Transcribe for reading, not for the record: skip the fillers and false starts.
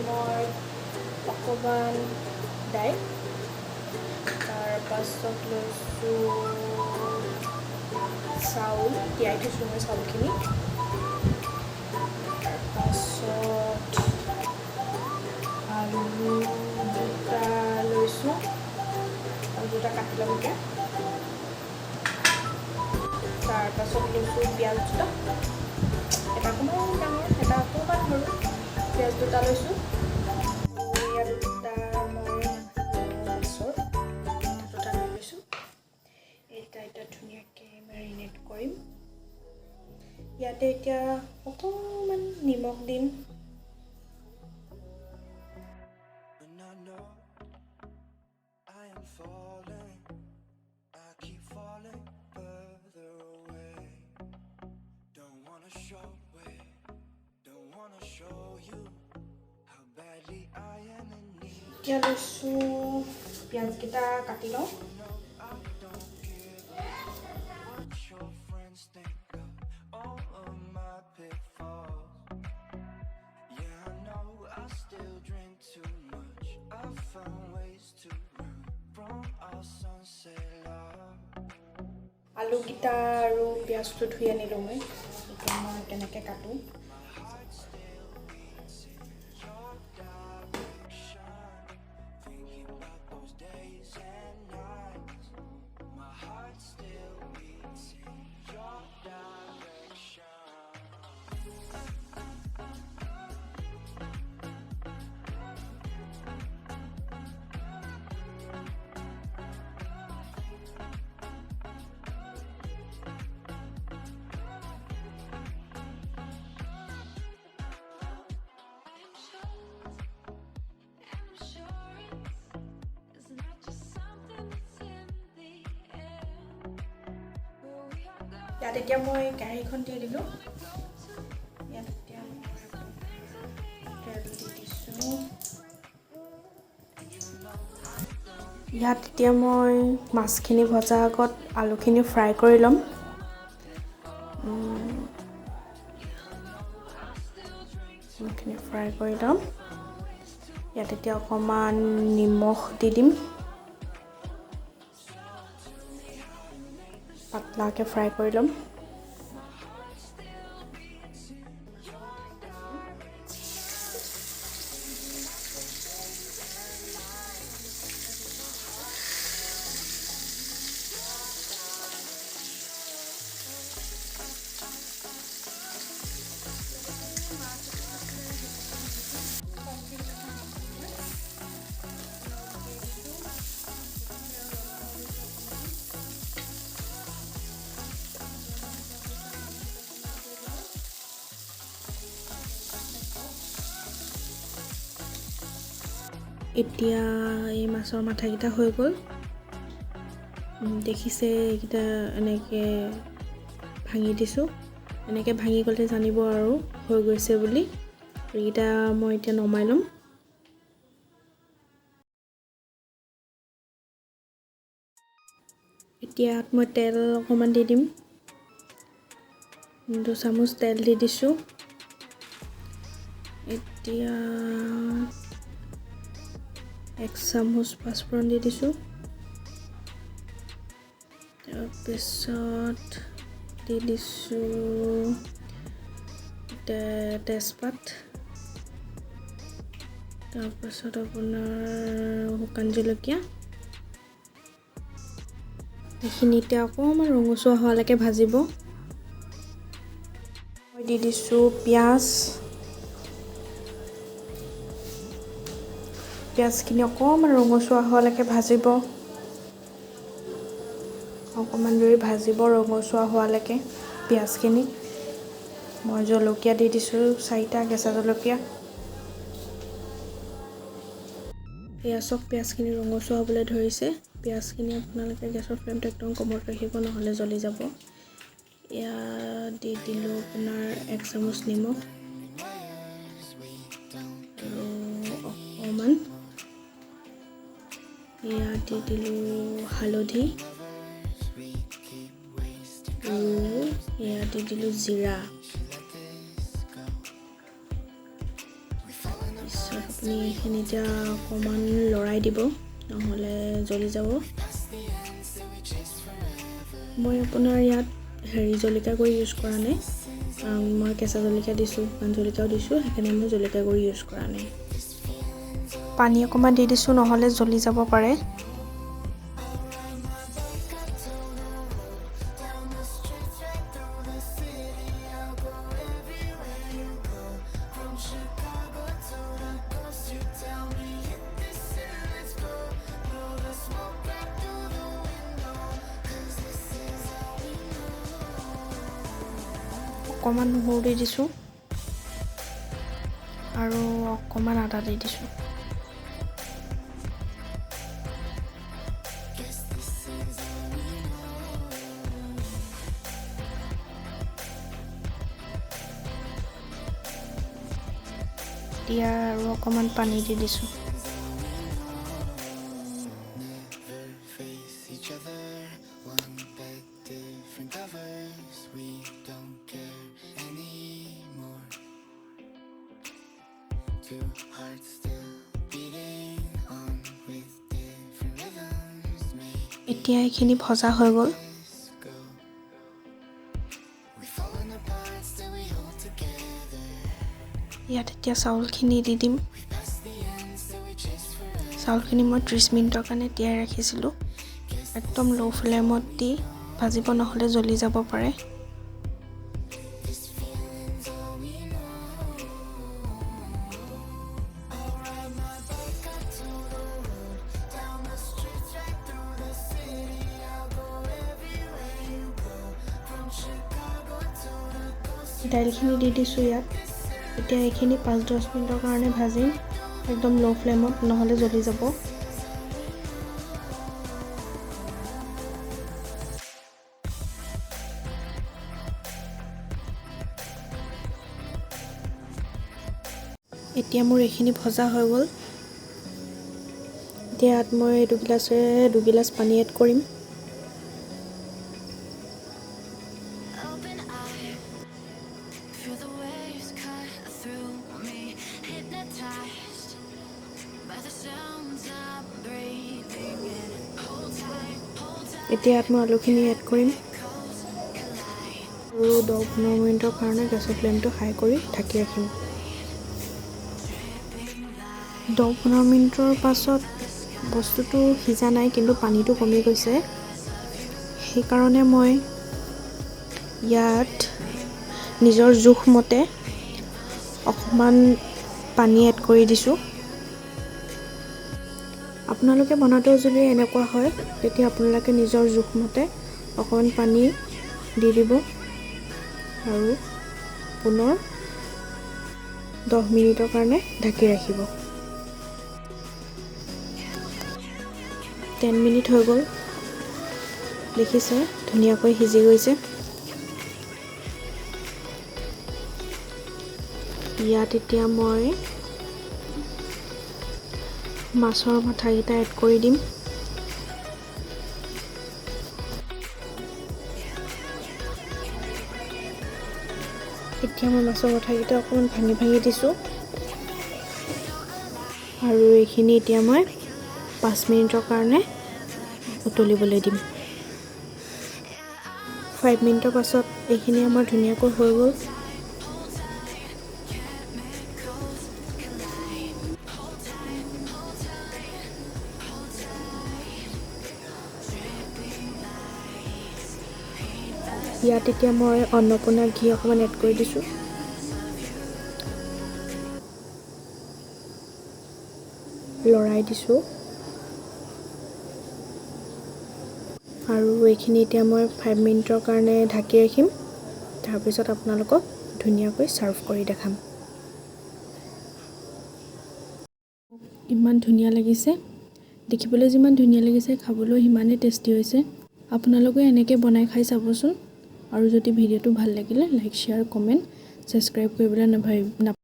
মই অকণমান দাইল, তাৰপাছত লৈছোঁ চাউল, তিয়াই থৈছোঁ মই চাউলখিনি, তাৰপাছত আলু দুটা লৈছোঁ, আলু দুটা কাটি ল'ম এতিয়া, তাৰপাছত লৈছোঁ পিঁয়াজ দুটা, এটা অকণমান ডাঙৰ এটা অকণমান সৰু, পিঁয়াজ দুটা লৈছোঁ, আলু দুটা মই মাছৰ দুটা লৈ লৈছোঁ। এইকেইটা এতিয়া ধুনীয়াকৈ মেৰিনেট কৰিম। ইয়াতে এতিয়া অকণমান নিমখ দিম, এতিয়া লৈছোঁ পিঁয়াজকেইটা কাটি লওঁ। আলুকেইটা আৰু পিঁয়াজটো ধুই আনিলোঁ মই, এতিয়া মই কেনেকৈ কাটোঁ। ইয়াত এতিয়া মই কেৰাহীখন দি দিলোঁ, ইয়াত এতিয়া তেল দি দিছোঁ। ইয়াত এতিয়া মই মাছখিনি ভজাৰ আগত আলুখিনি ফ্ৰাই কৰি ল'ম। আলুখিনি ফ্ৰাই কৰি ল'ম। ইয়াত এতিয়া অকণমান নিমখ দি দিম, পাতলাকৈ ফ্ৰাই কৰি ল'ম। এতিয়া এই মাছৰ মাথাকেইটা হৈ গ'ল, দেখিছে এইকেইটা এনেকৈ ভাঙি দিছোঁ, এনেকৈ ভাঙি গ'লে জানিব আৰু হৈ গৈছে বুলি। এইকেইটা মই এতিয়া নমাই ল'ম। এতিয়া মই তেল অকণমান দি দিম, 2 চামুচ তেল দি দিছোঁ। এতিয়া 1 চামুচ পাঁচফোৰণ দি দিছোঁ, তাৰপিছত দি দিছোঁ তেজপাত, তাৰপাছত আপোনাৰ শুকান জলকীয়া। এইখিনিতে অকণমান ৰঙচুৱা হোৱালৈকে ভাজিব। মই দি দিছোঁ পিঁয়াজখিনি অকণমান ৰঙচুৱা হোৱালৈকে ভাজিব, অকণমান দেৰি ভাজিব ৰঙচুৱা হোৱালৈকে পিঁয়াজখিনি। মই জলকীয়া দি দিছোঁ 4টা কেঁচা জলকীয়া। এয়া চব পিঁয়াজখিনি ৰঙচুৱা হ'বলৈ ধৰিছে। পিঁয়াজখিনি আপোনালোকে গেছৰ ফ্লেমটো একদম কমত ৰাখিব, নহ'লে জ্বলি যাব। এয়া দি দিলোঁ আপোনাৰ 1 চামুচ নিমখ আৰু অকণমান এয়া দি দিলোঁ হালধি আৰু এয়া দি দিলোঁ জিৰা। তাৰপিছত আপুনি এইখিনি এতিয়া অকণমান লৰাই দিব, নহ'লে জ্বলি যাব। মই আপোনাৰ ইয়াত জলকীয়া গুড়ি ইউজ কৰা নাই, কাৰণ মই কেঁচা জলকীয়া দিছোঁ, শুকান জলকীয়াও দিছোঁ, সেইকাৰণে মই জলকীয়া গুড়ি ইউজ কৰা নাই। পানী অকণমান দি দিছোঁ, নহ'লে জ্বলি যাব পাৰে। অকণমান নহৰু দি দিছোঁ আৰু অকণমান আদা দি দিছোঁ। এতিয়া আৰু অকণমান পানী দি দিছোঁ। এতিয়া এইখিনি ভজা হৈ গ'ল। ইয়াত এতিয়া চাউলখিনি দি দিম। চাউলখিনি মই 30 মিনিটৰ কাৰণে তিয়াই ৰাখিছিলোঁ। একদম ল' ফ্লেমত দি ভাজিব, নহ'লে জ্বলি যাব পাৰে। দাইলখিনি দি দিছোঁ ইয়াত। এতিয়া এইখিনি 5-10 মিনিটৰ কাৰণে ভাজিম, একদম ল' ফ্লেমত, নহ'লে জ্বলি যাব। এতিয়া মোৰ এইখিনি ভজা হৈ গ'ল। এতিয়া ইয়াত মই 2 গিলাচ পানী এড কৰিম। এতিয়া ইয়াত মই আলুখিনি এড কৰিম আৰু 10-15 মিনিটৰ কাৰণে গেছৰ ফ্লেমটো হাই কৰি ঢাকি ৰাখিম। 10-15 মিনিটৰ পাছত বস্তুটো সিজা নাই, কিন্তু পানীটো কমি গৈছে। সেইকাৰণে মই ইয়াত নিজৰ জোখমতে অকণমান পানী এড কৰি দিছোঁ। আপোনালোকে বনাওঁতে যদি এনেকুৱা হয়, তেতিয়া আপোনালোকে নিজৰ জোখমতে অকণমান পানী দি দিব আৰু পুনৰ 10 মিনিটৰ কাৰণে ঢাকি ৰাখিব। 10 মিনিট হৈ গ'ল। দেখিছে ধুনীয়াকৈ সিজি গৈছে। ইয়াত এতিয়া মই মাছৰ মাথাকেইটা এড কৰি দিম। এতিয়া মই মাছৰ মাথাকেইটা অকণমান ভাঙি দিছোঁ আৰু এইখিনি এতিয়া মই 5 মিনিটৰ কাৰণে উতলিবলৈ দিম। 5 মিনিটৰ পাছত এইখিনি আমাৰ ধুনীয়াকৈ হৈ গ'ল। ইয়াত এতিয়া মই অন্নপূৰ্ণা ঘি অকণমান এড কৰি দিছোঁ। লৰাই দিছোঁ আৰু এইখিনি এতিয়া মই 5 মিনিটৰ কাৰণে ঢাকি ৰাখিম। তাৰপিছত আপোনালোকক ধুনীয়াকৈ ছাৰ্ভ কৰি দেখাম। ইমান ধুনীয়া লাগিছে, দেখিবলৈ যিমান ধুনীয়া লাগিছে, খাবলৈ সিমানেই টেষ্টি হৈছে। আপোনালোকে এনেকৈ বনাই খাই চাবচোন। আৰু যদি ভিডিঅ'টো ভাল লাগিলে লাইক, শ্বেয়াৰ, কমেণ্ট, ছাবস্ক্ৰাইব কৰিবলৈ নাপাহৰিব।